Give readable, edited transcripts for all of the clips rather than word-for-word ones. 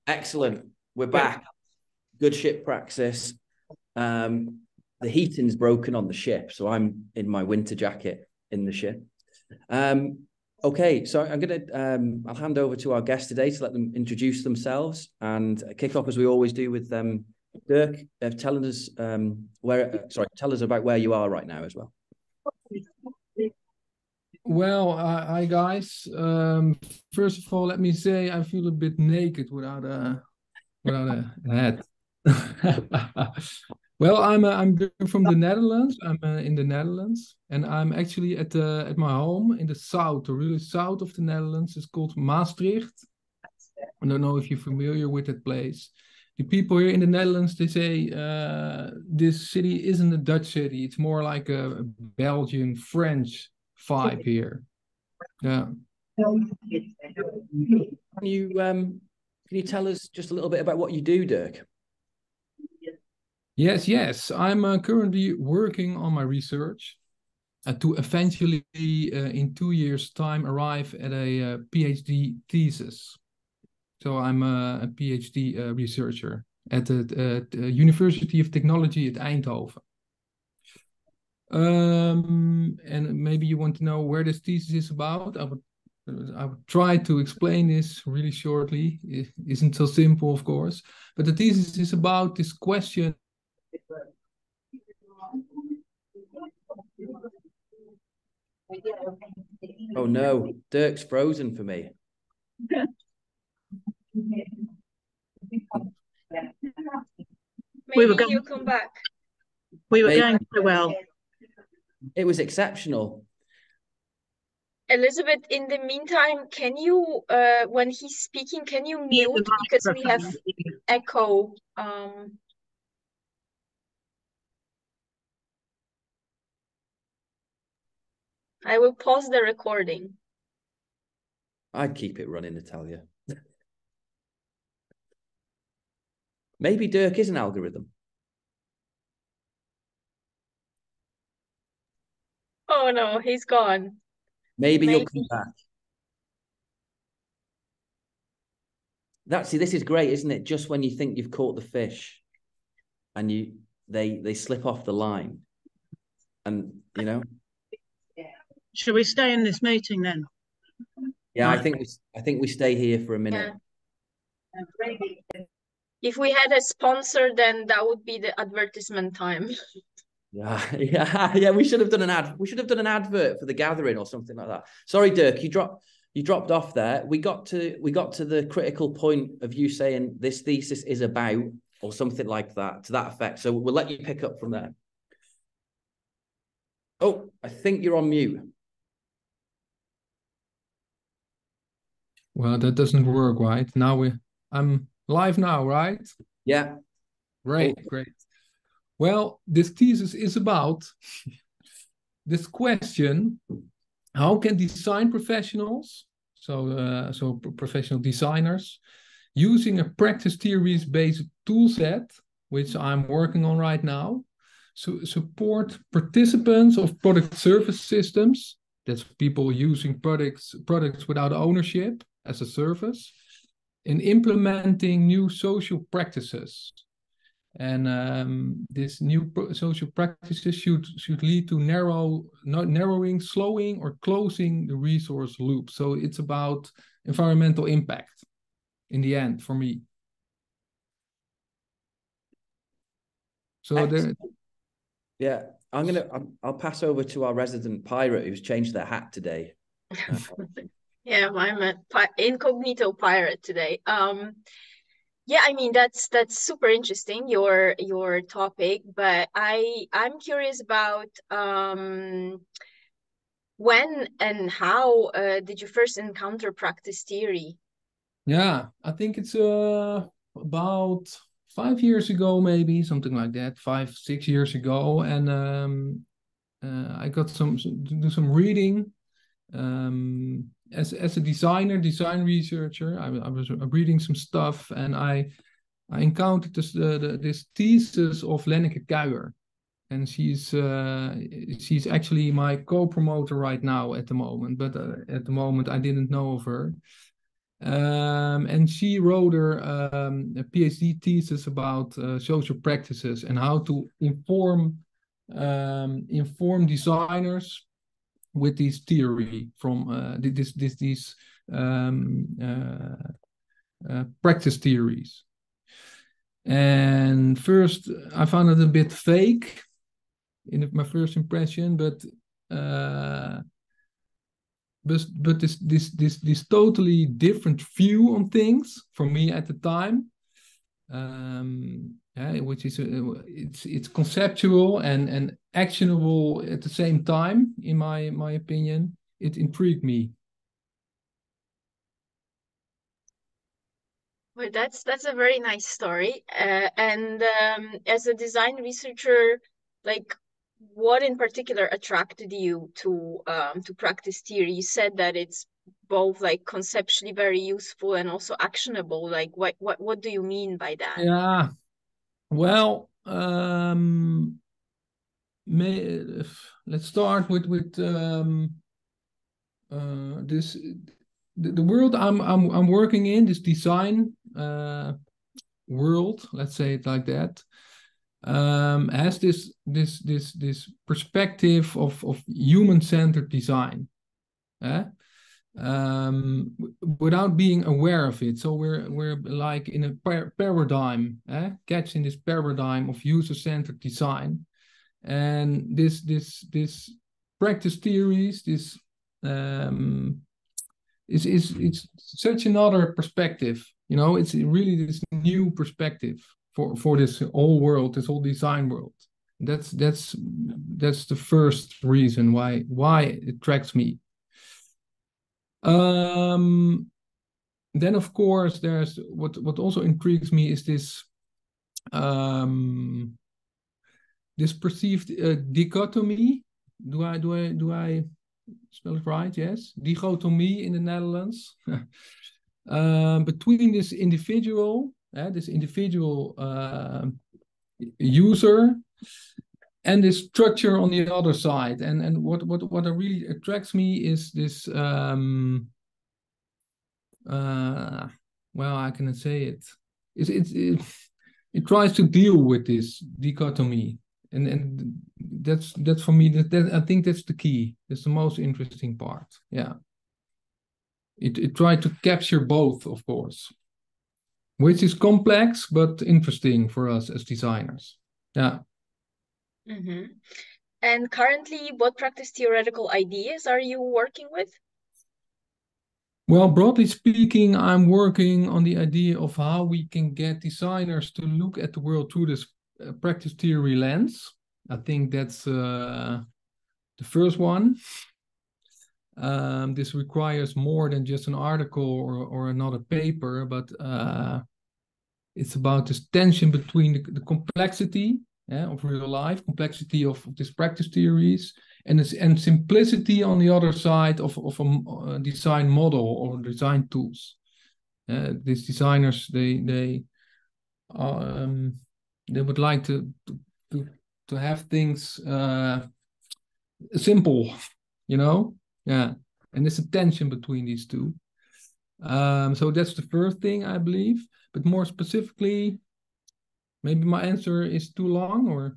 Excellent. We're back. Good ship practice. The heating's broken on the ship, so I'm in my winter jacket in the ship. Okay, so I'm gonna I'll hand over to our guests today to let them introduce themselves and kick off as we always do with Dirk, telling us tell us about where you are right now as well. Well, hi guys. First of all, let me say I feel a bit naked without a hat. Well, I'm from the Netherlands. I'm in the Netherlands, and I'm actually at my home in the south, the really south of the Netherlands. It's called Maastricht. I don't know if you're familiar with that place. The people here in the Netherlands, they say this city isn't a Dutch city. It's more like a Belgian, French vibe here. Yeah. Can you tell us just a little bit about what you do, Dirk? Yes. I'm currently working on my research to eventually, in 2 years' time, arrive at a PhD thesis. So I'm a PhD researcher at the University of Technology at Eindhoven. And maybe you want to know where this thesis is about. I would try to explain this really shortly. It isn't so simple, of course, but the thesis is about this question. Oh no, Dirk's frozen for me. Maybe he'll come back. We were going so well. It was exceptional. Elizabeth, in the meantime, can you, when he's speaking, can you mute because we have echo? I will pause the recording. I'd keep it running, Natalia. Maybe Dirk is an algorithm. Oh no, he's gone. Maybe he'll come back. This is great, isn't it? Just when you think you've caught the fish and they slip off the line. And you know. Should we stay in this meeting then? Yeah, I think we stay here for a minute. Yeah. If we had a sponsor, then that would be the advertisement time. Yeah. We should have done an ad. We should have done an advert for the gathering or something like that. Sorry, Dirk, you dropped off there. We got to the critical point of you saying this thesis is about or something like that, to that effect. So we'll let you pick up from there. Oh, I think you're on mute. Well, that doesn't work, right? I'm live now, right? Yeah. Great. Well, this thesis is about this question: how can design professionals, so professional designers, using a practice theories-based tool set, which I'm working on right now, support participants of product service systems, that's people using products without ownership as a service, in implementing new social practices. And this new social practices should lead to narrowing, slowing, or closing the resource loop. So it's about environmental impact in the end for me. So yeah, I'll pass over to our resident pirate who's changed their hat today. Yeah, I'm an incognito pirate today. Yeah, I mean that's super interesting, your topic, but I'm curious about when and how did you first encounter practice theory? Yeah, I think it's about 5 years ago, maybe something like that, 5-6 years ago, and I got to do some reading. As a design researcher, I was reading some stuff, and I encountered this thesis of Lenneke Kuijer, and she's actually my co-promoter right now at the moment. But at the moment, I didn't know of her. And she wrote her a PhD thesis about social practices and how to inform designers with this theory from these practice theories. And first, I found it a bit fake in my first impression, but this totally different view on things for me at the time, which is it's conceptual and actionable at the same time. In my opinion, it intrigued me. Well, that's a very nice story. And as a design researcher, like, what in particular attracted you to practice theory? You said that it's both like conceptually very useful and also actionable. Like, what do you mean by that? Yeah, well, let's start with this. The world I'm working in, this design world, let's say it like that, has this perspective of human-centered design, without being aware of it. So we're like in a paradigm, catching this paradigm of user-centered design, and this practice theories, this it's such another perspective. You know, it's really this new perspective for this whole world, this whole design world. That's the first reason why it attracts me. Then of course there's what also intrigues me is this this perceived dichotomy. Do I spell it right? Yes, dichotomy in the Netherlands. Between this individual user and this structure on the other side. And what really attracts me is this well, I cannot say it. It tries to deal with this dichotomy. And that's for me, that I think that's the key. That's the most interesting part. Yeah. It tried to capture both, of course, which is complex but interesting for us as designers. Yeah. Mm-hmm. And currently, what practice theoretical ideas are you working with? Well, broadly speaking, I'm working on the idea of how we can get designers to look at the world through this practice theory lens. I think that's the first one. This requires more than just an article or another paper, but it's about this tension between the complexity of real life, complexity of these practice theories, and simplicity on the other side of a design model or design tools. These designers, they would like to have things simple, you know. Yeah, and there's a tension between these two. So that's the first thing, I believe. But more specifically, maybe my answer is too long, or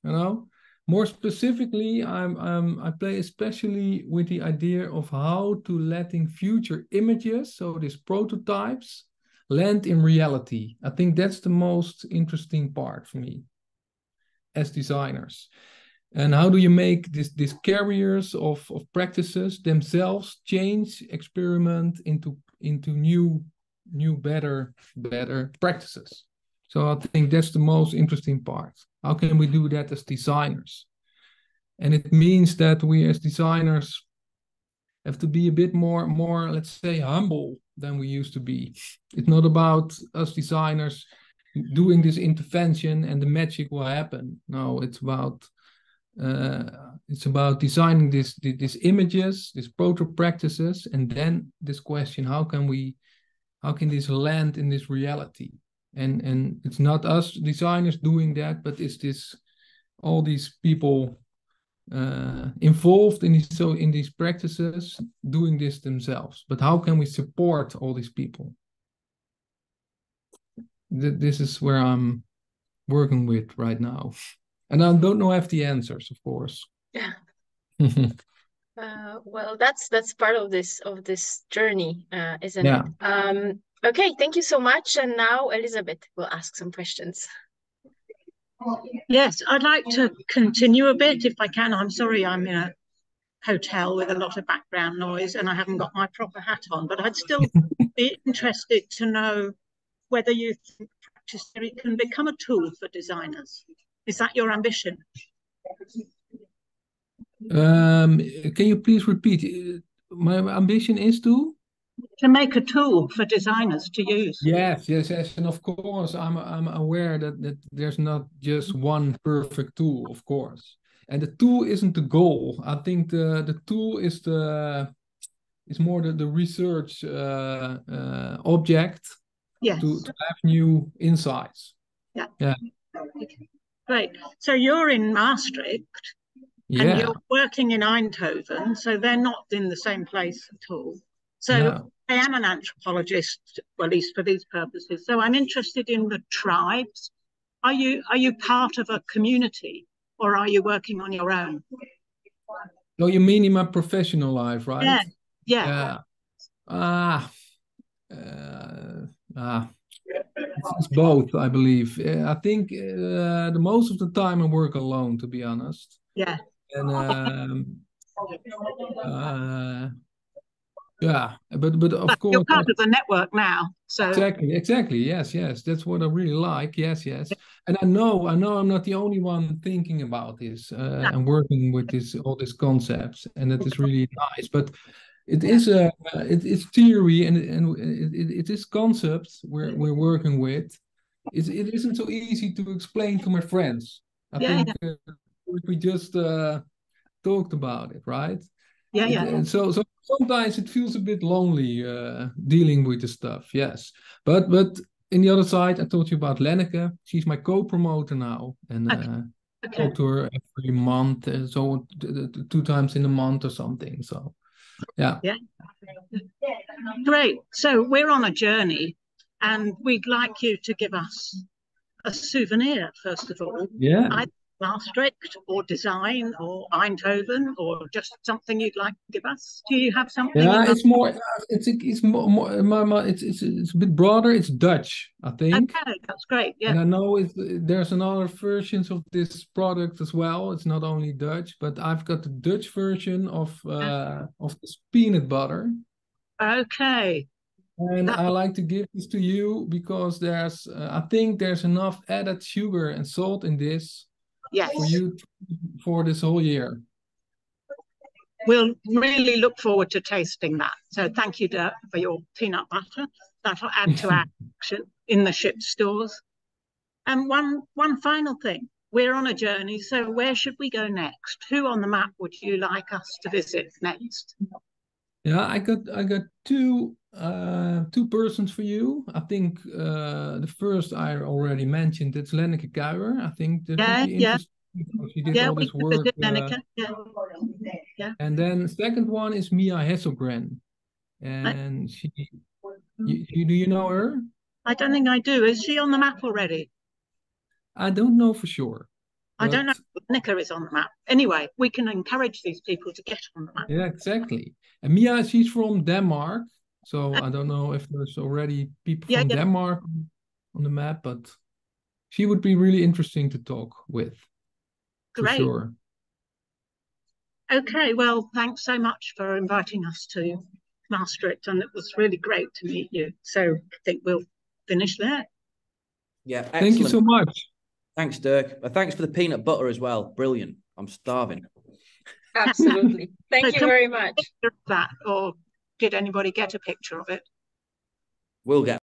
you know. More specifically, I play especially with the idea of how to letting future images, so these prototypes, land in reality. I think that's the most interesting part for me as designers. And how do you make these carriers of practices themselves change, experiment into new better practices? So I think that's the most interesting part. How can we do that as designers? And it means that we as designers have to be a bit more, let's say, humble than we used to be. It's not about us designers doing this intervention and the magic will happen. No, it's about designing these images, these proto practices, and then this question: how can this land in this reality? And it's not us designers doing that, but it's all these people involved in these practices, doing this themselves. But how can we support all these people? This is where I'm working with right now, and I don't know have the answers, of course. Yeah. Well, that's part of this journey, isn't Yeah. it? Okay, thank you so much. And now Elizabeth will ask some questions. Yes, I'd like to continue a bit if I can. I'm sorry, I'm in a hotel with a lot of background noise and I haven't got my proper hat on, but I'd still be interested to know whether you think practice theory can become a tool for designers. Is that your ambition? Can you please repeat? My ambition is to make a tool for designers to use. Yes, and of course I'm aware that there's not just one perfect tool, of course, and the tool isn't the goal. I think the tool is more the research object. Yes. To have new insights. Yeah. Great. So you're in Maastricht. And you're working in Eindhoven, so they're not in the same place at all. So no. I am an anthropologist, well, at least for these purposes. So I'm interested in the tribes. Are you part of a community, or are you working on your own? No, you mean in my professional life, right? Yeah. It's both, I believe. I think the most of the time I work alone, to be honest. Yeah. And but of course you're part of the network now. So exactly. Yes. That's what I really like. Yes. And I know I'm not the only one thinking about this and working with all these concepts, and that is really nice. But it is it's theory and it is concepts we're working with. It isn't so easy to explain to my friends. I think we just talked about it, right? Yeah. So sometimes it feels a bit lonely dealing with the stuff. Yes, but in the other side, I told you about Lenneke. She's my co-promoter now, and I talk to her every month, so 2 times in a month or something. So yeah. Great. So we're on a journey, and we'd like you to give us a souvenir first of all. Yeah. Either Maastricht or design or Eindhoven or just something you'd like to give us. Do you have something? Yeah, it's more. It's more. It's a bit broader. It's Dutch, I think. Okay, that's great. Yeah. And I know there's another versions of this product as well. It's not only Dutch, but I've got the Dutch version of this peanut butter. Okay. And I like to give this to you because I think there's enough added sugar and salt in this. Yes. For you for this whole year. We'll really look forward to tasting that. So thank you, Dirk, for your peanut butter. That'll add to our action in the ship stores. And one final thing. We're on a journey, so where should we go next? Who on the map would you like us to visit next? Yeah, I got two persons for you. I think the first I already mentioned, it's Lenneke Kuijer. I think that would be interesting because she did all this work. And then the second one is Mia Hesselgren. And do you know her? I don't think I do. Is she on the map already? I don't know for sure. I don't know if Lenneke is on the map. Anyway, we can encourage these people to get on the map. Yeah, exactly. And Mia, she's from Denmark. So I don't know if there's already people from Denmark on the map, but she would be really interesting to talk with. Great. For sure. Okay, well, thanks so much for inviting us to Maastricht, and it was really great to meet you. So I think we'll finish there. Yeah, excellent. Thank you so much. Thanks, Dirk. Thanks for the peanut butter as well. Brilliant. I'm starving. Absolutely. Thank you very much. That, or did anybody get a picture of it? We'll get